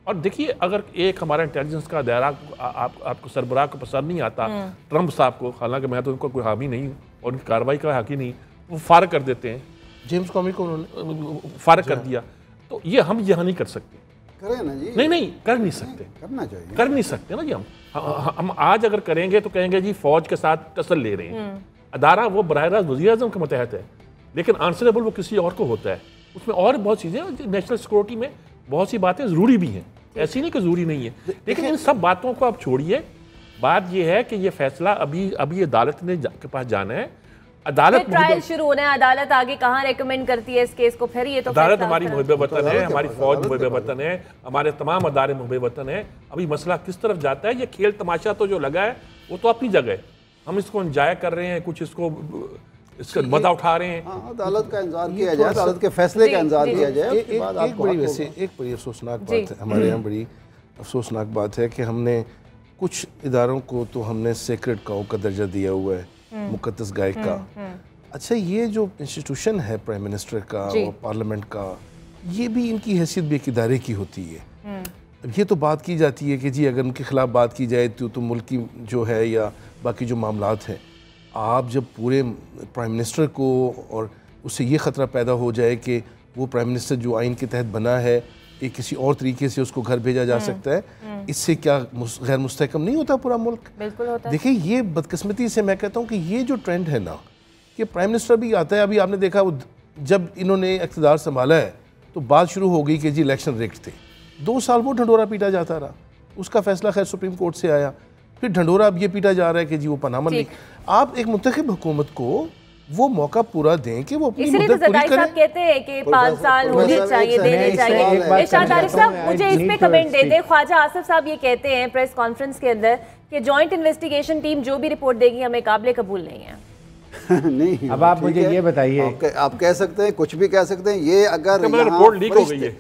और देखिए अगर एक हमारा इंटेलिजेंस का दायरा आपको सरबराह को पसंद नहीं आता, ट्रंप साहब को, हालांकि मैं तो उनको कोई हामी नहीं हूँ और उनकी कार्रवाई का हक़ ही नहीं, वो फारग कर देते हैं, जेम्स कॉमी को उन्होंने फारग कर दिया, तो ये हम यहाँ नहीं कर सकते। करें ना जी। नहीं कर नहीं सकते, करना चाहिए, कर नहीं सकते ना जी। हम आज अगर करेंगे तो कहेंगे जी फौज के साथ टसल ले रहे हैं। अदारा वो बराह रास्त वज़ीर आज़म के मतहत है, लेकिन आंसरेबल वो किसी और को होता है। उसमें और बहुत चीज़ें, नेशनल सिक्योरिटी में बहुत सी बातें ज़रूरी भी हैं, ऐसी नहीं कि ज़रूरी नहीं है, लेकिन इन सब बातों को आप छोड़िए। बात यह है कि ये फैसला अभी अदालत ने के पास जाना है। अदालत ट्रायल शुरू होना है, अदालत आगे कहाँ रेकमेंड करती है इस केस को, फिर ये तो अदालत हमारी मुहिब वतन है, हमारी फौज मुहिब वतन है, हमारे तमाम अदारे मुहिब वतन है। अभी मसला किस तरफ जाता है, ये खेल तमाशा तो जो लगा है वो तो अपनी जगह है, हम इसको एंजॉय कर रहे हैं, कुछ इसको इसका मजा उठा रहे हैं। अदालत का इंतजार किया जाए, अदालत के फैसले का इंतजार किया जाए। एक बड़ी अफसोसनाक बात है हमारे यहाँ, बड़ी अफसोसनाक बात है कि हमने कुछ इदारों को तो हमने सेक्रेट काऊ का दर्जा दिया हुआ है, मुकद्दस गाय का। अच्छा, ये जो इंस्टीट्यूशन है प्राइम मिनिस्टर का और पार्लियामेंट का, ये भी इनकी हैसियत भी एक इदारे की होती है। अब ये तो बात की जाती है कि जी अगर उनके खिलाफ बात की जाए तो मुल्क की जो है या बाकी जो मामलात हैं, आप जब पूरे प्राइम मिनिस्टर को और उससे ये ख़तरा पैदा हो जाए कि वो प्राइम मिनिस्टर जो आइन के तहत बना है एक किसी और तरीके से उसको घर भेजा जा सकता है, इससे क्या गैर मुस्तहकम नहीं होता पूरा मुल्क? बिल्कुल होता है। देखिए ये बदकिस्मती से मैं कहता हूँ कि ये जो ट्रेंड है ना, कि प्राइम मिनिस्टर भी आता है, अभी आपने देखा वो जब इन्होंने इक़्तिदार संभाला है तो बात शुरू हो गई कि जी इलेक्शन रिग्ड थे। 2 साल वो ढंढोरा पीटा जाता रहा, उसका फैसला खैर सुप्रीम कोर्ट से आया, फिर ढंढोरा अब ये पीटा जा रहा है कि जी वो पनामा नहीं। आप एक मुंतखब हुकूमत को वो मौका पूरा दें कि वो अपनी मुद्दत पूरी करें। साहब कहते हैं कि 5 साल होने चाहिए, देने चाहिए। इरशाद आरिफ साहब मुझे इस पे कमेंट दे दें। ख्वाजा आसिफ साहब ये कहते हैं प्रेस कॉन्फ्रेंस के अंदर कि जॉइंट इन्वेस्टिगेशन टीम जो भी रिपोर्ट देगी हमें काबिल कबूल नहीं है। नहीं, अब आप मुझे ये बताइए, आप कह सकते हैं, कुछ भी कह सकते हैं, ये अगर रिपोर्ट लीक हो गई है,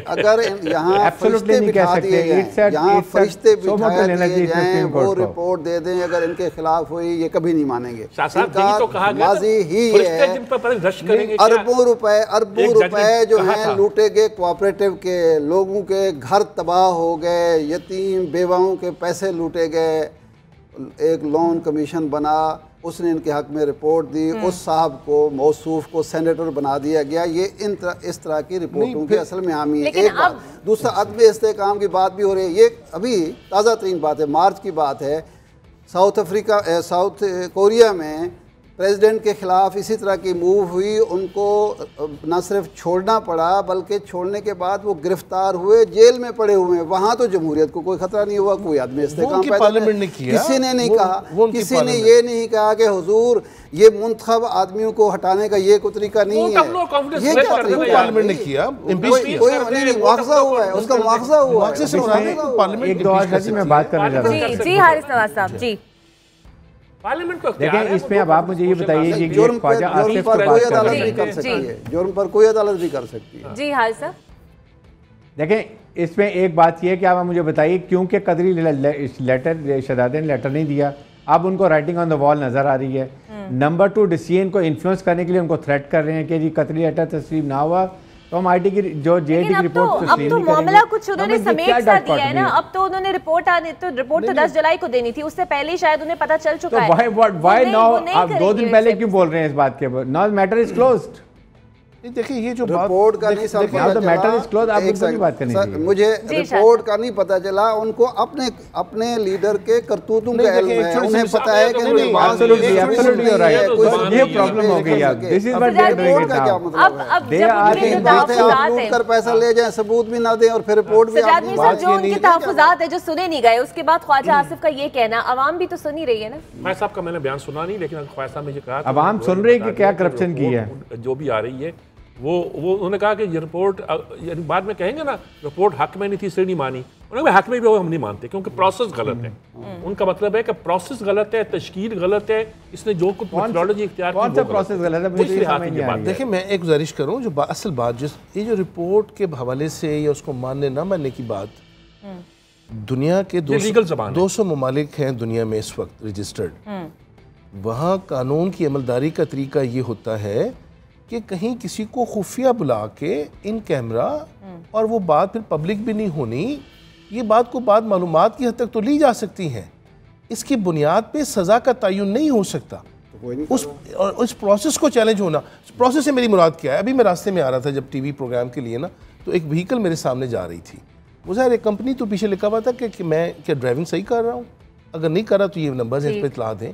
अगर यहाँ फरिश्ते बिठा दिए जाएं, यहाँ फरिश्ते बिठा दिए जाएं, वो रिपोर्ट दे दें अगर इनके खिलाफ हुई, ये कभी नहीं मानेंगे। माजी ही है, अरबों रुपए जो हैं लूटे गए, कोऑपरेटिव के लोगों के घर तबाह हो गए, यतीम बेवाओं के पैसे लूटे गए, एक लोन कमीशन बना, उसने इनके हक में रिपोर्ट दी, उस साहब को मौसूफ को सेनेटर बना दिया गया। ये इस तरह की रिपोर्टों की असल में हामी है। एक बात, दूसरा अदम इस्तेहकाम की बात भी हो रही है। ये अभी ताज़ा तरीन बात है, मार्च की बात है, साउथ कोरिया में प्रेसिडेंट के खिलाफ इसी तरह की मूव हुई, उनको न सिर्फ छोड़ना पड़ा बल्कि छोड़ने के बाद वो गिरफ्तार हुए, जेल में पड़े हुए हैं। वहाँ तो जमहूरियत को कोई खतरा नहीं हुआ, कोई आदमी इस्तेकाम पैदा नहीं, किसी ने नहीं कहा, किसी ने ये नहीं कहा कि हुजूर ये मुंतखब आदमियों को हटाने का ये कोई तरीका नहीं है। ये क्या पार्लियामेंट ने किया, मुआवजा हुआ है, उसका मुआवजा हुआ है। एक दो आज मैं बात करना चाहता हूँ। जी हारिस नवाज साहब जी, पार्लियामेंट को देखें इसमें अब आप मुझे ये बताइए कि जुर्म पर ख्वाजा आसिफ कोई की बात कर अदालत रहे नहीं हैं। कर सकती है, जुर्म पर कोई अदालत नहीं कर सकती है। जी हारिस साहब, देखें इसमें एक बात यह है कि आप मुझे बताइए क्योंकि कदरी लेटर शहजादे ने लेटर नहीं दिया, अब उनको राइटिंग ऑन द वॉल नजर आ रही है। नंबर 2, डीसीएन को इन्फ्लुएंस करने के लिए उनको थ्रेट कर रहे हैं कि जी कतरी लेटर तस्लीम ना हुआ तो हम आईटी की जो जेडी की रिपोर्ट अब तो मामला कुछ उन्होंने समेट सा दिया है ना। अब तो उन्होंने रिपोर्ट तो 10 जुलाई को देनी थी, उससे पहले ही शायद उन्हें पता चल चुका है। व्हाई नाउ आप 2 दिन पहले क्यों बोल रहे हैं इस बात के? Now matter is closed. देखिए ये जो रिपोर्ट का नहीं पता चला, मुझे रिपोर्ट का नहीं पता चला, उनको अपने लीडर के करतूतों का इल्म है, उन्हें पता है कि ये प्रॉब्लम हो गई। This is what they are doing now. कर पैसा ले जाए, सबूत भी ना दें और फिर रिपोर्ट भी जो उनके तहफ्फुज़ात है जो सुने नहीं गए, उसके बाद ख्वाजा आसिफ का ये कहना, अवाम भी तो सुन ही रही है ना। मैं साहब का मैंने बयान सुना नहीं, लेकिन ख्वाजा साहब ने कहा अवाम सुन रही है कि क्या करप्शन की है जो भी आ रही है। वो उन्होंने कहा कि ये रिपोर्ट बाद में कहेंगे ना रिपोर्ट हक में नहीं थी इसलिए नहीं मानी, उन्होंने हक में भी हम नहीं मानते क्योंकि प्रोसेस गलत है। उनका मतलब है कि प्रोसेस गलत है, तशकील गलत है, इसने जो कुछ मेथोडोलॉजी इख्तियार की वो प्रोसेस गलत है, मुझे समझ नहीं आ रही है। देखिए मैं एक गुजारिश करूं, जो असल बात ये जो रिपोर्ट के हवाले से या उसको मानने ना मानने की बात, दुनिया के 200 ममालिक हैं दुनिया में इस वक्त रजिस्टर्ड, वहाँ कानून की अमलदारी का तरीका ये होता है कि कहीं किसी को खुफिया बुला के इन कैमरा और वो बात फिर पब्लिक भी नहीं होनी, ये बात को बाद मालूमात की हद तक तो ली जा सकती है, इसकी बुनियाद पे सज़ा का तयन नहीं हो सकता। उस प्रोसेस को चैलेंज होना, प्रोसेस से मेरी मुराद क्या है? अभी मैं रास्ते में आ रहा था जब टीवी प्रोग्राम के लिए ना, तो एक व्हीकल मेरे सामने जा रही थी, वो ज़ाहिर एक कंपनी तो पीछे लिखा हुआ था कि मैं क्या ड्राइविंग सही कर रहा हूँ, अगर नहीं कर रहा तो ये नंबर है, इस पर इतला दें।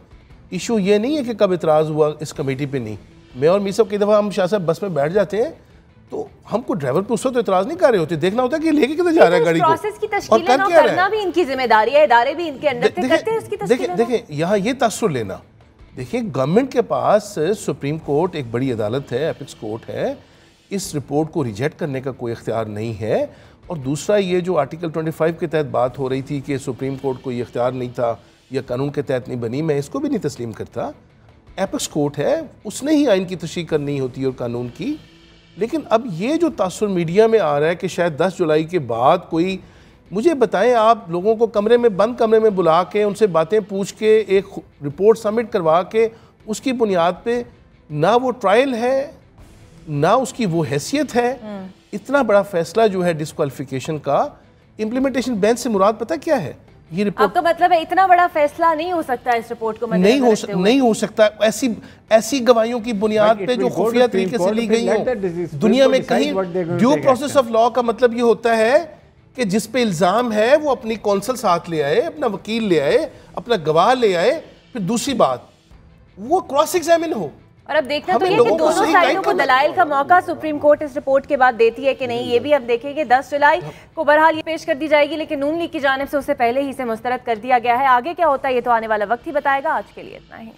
इशू ये नहीं है कि कब इतराज़ हुआ इस कमेटी पे, नहीं, मैं और मीसब कई दफ़ा हम शाह साहब बस में बैठ जाते हैं तो हमको ड्राइवर पे उस वक्त तो इतराज़ नहीं कर रहे होते, देखना होता है कि लेके किधर जा रहा है गाड़ी को, प्रोसेस की तशकील करना भी इनकी जिम्मेदारी है, इदारे भी इनके अंडर से करते हैं उसकी तशकील। देखिए यहाँ ये तासुर लेना, देखिए गवर्नमेंट के पास सुप्रीम कोर्ट एक बड़ी अदालत है, एपिक्स कोर्ट है, इस रिपोर्ट को रिजेक्ट करने का कोई इख्तियार नहीं है। और दूसरा ये जो आर्टिकल 25 के तहत बात हो रही थी कि सुप्रीम कोर्ट को ये इख्तियार नहीं था या कानून के तहत नहीं बनी, मैं इसको भी नहीं तस्लीम करता। एपिक्स कोर्ट है, उसने ही आइन की तशरीह करनी होती है और कानून की। लेकिन अब ये जो तासुर मीडिया में आ रहा है कि शायद 10 जुलाई के बाद कोई, मुझे बताएं आप लोगों को कमरे में बंद कमरे में बुला के उनसे बातें पूछ के एक रिपोर्ट सबमिट करवा के उसकी बुनियाद पे ना वो ट्रायल है ना उसकी वो हैसियत है, इतना बड़ा फैसला जो है डिस्क्वालिफिकेशन का, इम्प्लीमेंटेशन बेंच से मुराद पता क्या है? ये रिपोर्ट, आपका मतलब है इतना बड़ा फैसला नहीं हो सकता इस रिपोर्ट को नहीं हो सकता ऐसी गवाहियों की बुनियाद पे जो खुफिया तरीके से ली गई हो दुनिया में कहीं। ड्यू प्रोसेस ऑफ लॉ का मतलब ये होता है कि जिस पे इल्जाम है वो अपनी कौंसल साथ ले आए, अपना वकील ले आए, अपना गवाह ले आए, फिर दूसरी बात वो क्रॉस एग्जामिन हो। और अब देखना तो ये कि दोनों साइडों को दलाइल का मौका सुप्रीम कोर्ट इस रिपोर्ट के बाद देती है कि नहीं, ये भी अब देखेंगे। 10 जुलाई को बहरहाल ये पेश कर दी जाएगी, लेकिन नून लीग की जानिब से उससे पहले ही इसे मुस्तरद कर दिया गया है। आगे क्या होता है ये तो आने वाला वक्त ही बताएगा। आज के लिए इतना ही।